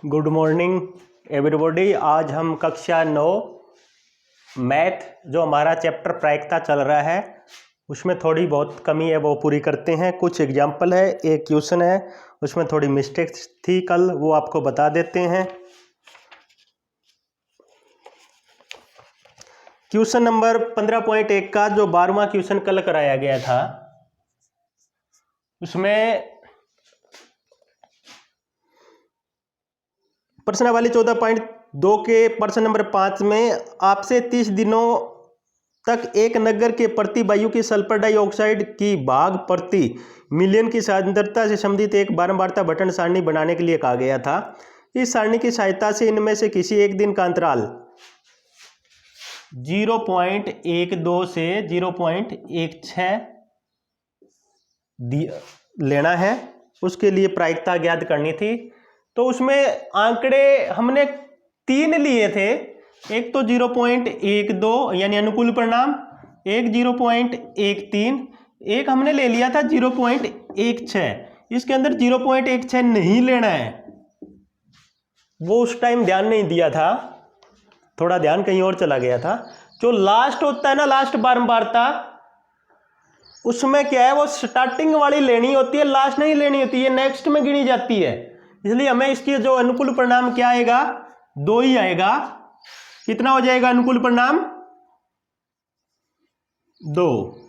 Good morning everybody. आज हम कक्षा 9 मैथ जो हमारा चैप्टर प्रायिकता चल रहा है उसमें थोड़ी बहुत कमी है वो पूरी करते हैं। कुछ एग्जाम्पल है, एक क्वेश्चन है उसमें थोड़ी मिस्टेक्स थी कल, वो आपको बता देते हैं। क्वेश्चन नंबर 15.1 का जो 12वां क्वेश्चन कल कराया गया था उसमें प्रश्नावली 14.2 के प्रश्न नंबर 5 में आपसे 30 दिनों तक एक नगर के प्रति वायु की सल्फर डाइऑक्साइड की भाग प्रति मिलियन की सांद्रता से संबंधित एक बारंबारता बटन सारणी बनाने के लिए कहा गया था। इस सारणी की सहायता से इनमें से किसी एक दिन का अंतराल 0.12 से 0.16 लेना है, उसके लिए प्रायिकता ज्ञात करनी थी। तो उसमें आंकड़े हमने 3 लिए थे, एक तो 0.12 यानी अनुकूल परिणाम, एक 0.13, एक हमने ले लिया था 0.16। इसके अंदर 0.16 नहीं लेना है, वो उस टाइम ध्यान नहीं दिया था, थोड़ा ध्यान कहीं और चला गया था। जो लास्ट होता है ना, लास्ट बारंबारता, उसमें क्या है वो स्टार्टिंग वाली लेनी होती है, लास्ट नहीं लेनी होती है, नेक्स्ट में गिनी जाती है। इसलिए हमें इसकी जो अनुकूल परिणाम क्या आएगा, 2 ही आएगा। कितना हो जाएगा अनुकूल परिणाम? 2।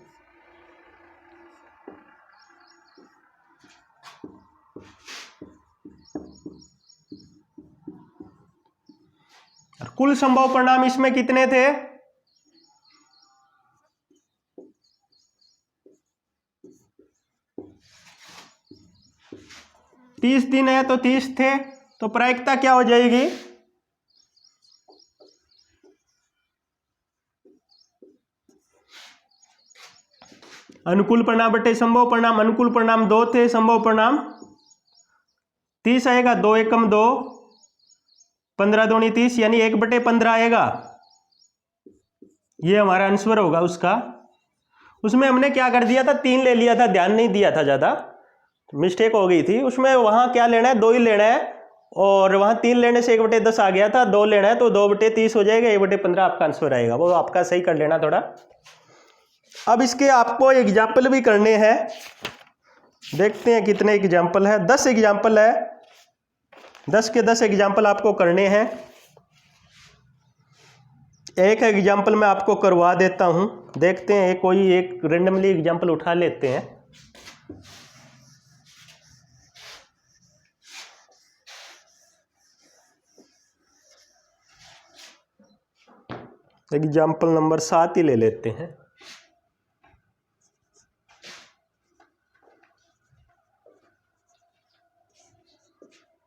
कुल संभव परिणाम इसमें कितने थे? 30 दिन है तो 30 थे, तो प्रायिकता क्या हो जाएगी? अनुकूल परिणाम बटे संभव परिणाम। अनुकूल परिणाम 2 थे, संभव परिणाम 30 आएगा। 2 एकम 2, 15 दूनी 30 यानी 1/15 आएगा। ये हमारा आंसर होगा उसका। उसमें हमने क्या कर दिया था, 3 ले लिया था, ध्यान नहीं दिया था, ज़्यादा मिस्टेक हो गई थी। उसमें वहाँ क्या लेना है, 2 ही लेना है, और वहाँ 3 लेने से 1/10 आ गया था। 2 लेना है तो 2/30 हो जाएगा, 1/15 आपका आंसर आएगा। वो आपका सही कर लेना थोड़ा। अब इसके आपको एग्जाम्पल भी करने हैं, देखते हैं कितने एग्जाम्पल है। 10 एग्जाम्पल है, 10 के 10 एग्जाम्पल आपको करने हैं। एक एग्जाम्पल मैं आपको करवा देता हूं, देखते हैं, कोई एक रेंडमली एग्जाम्पल उठा लेते हैं। एग्जाम्पल नंबर 7 ही ले लेते हैं।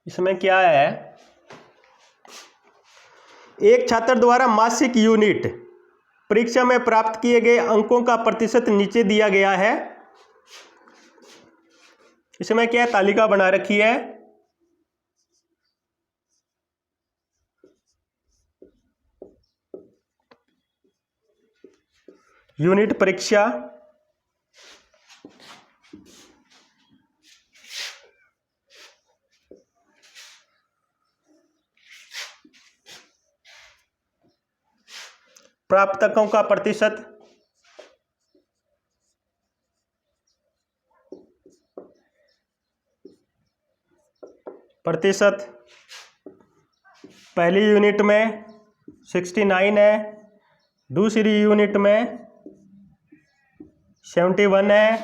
इसमें क्या है, एक छात्र द्वारा मासिक यूनिट परीक्षा में प्राप्त किए गए अंकों का प्रतिशत नीचे दिया गया है। इसमें क्या है, तालिका बना रखी है। यूनिट परीक्षा, प्राप्त अंकों का प्रतिशत, पहली यूनिट में 69 है, दूसरी यूनिट में 71 है,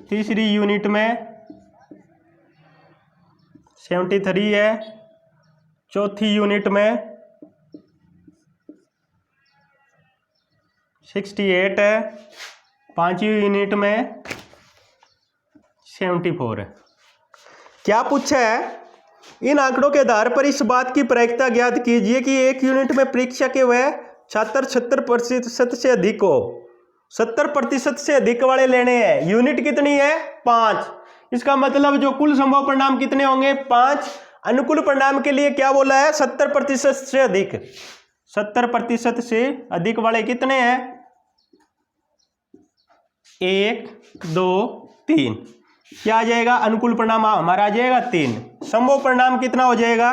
तीसरी यूनिट में 73 है, चौथी यूनिट में 68 है, पांचवी यूनिट में 74 है। क्या पूछा है, इन आंकड़ों के आधार पर इस बात की प्रायिकता ज्ञात कीजिए कि एक यूनिट में परीक्षा के वह छात्र 70% से अधिक हो। 70% से अधिक वाले लेने हैं। यूनिट कितनी है? 5। इसका मतलब जो कुल संभव परिणाम कितने होंगे? 5। अनुकूल परिणाम के लिए क्या बोला है? 70% से अधिक। 70% से अधिक वाले कितने हैं? 1, 2, 3। क्या आ जाएगा? अनुकूल परिणाम हमारा आ जाएगा 3। संभव परिणाम कितना हो जाएगा?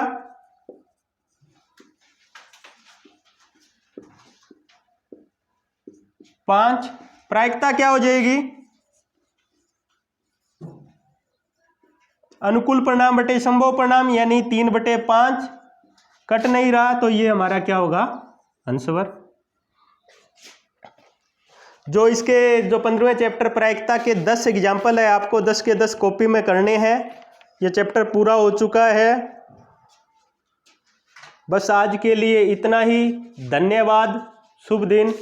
5। प्रायिकता क्या हो जाएगी? अनुकूल परिणाम बटे संभव परिणाम, यानी 3/5 कट नहीं रहा, तो ये हमारा क्या होगा? अंशवर। जो इसके जो 15वें चैप्टर प्रायिकता के 10 एग्जाम्पल है, आपको 10 के 10 कॉपी में करने हैं। ये चैप्टर पूरा हो चुका है। बस आज के लिए इतना ही। धन्यवाद। शुभ दिन।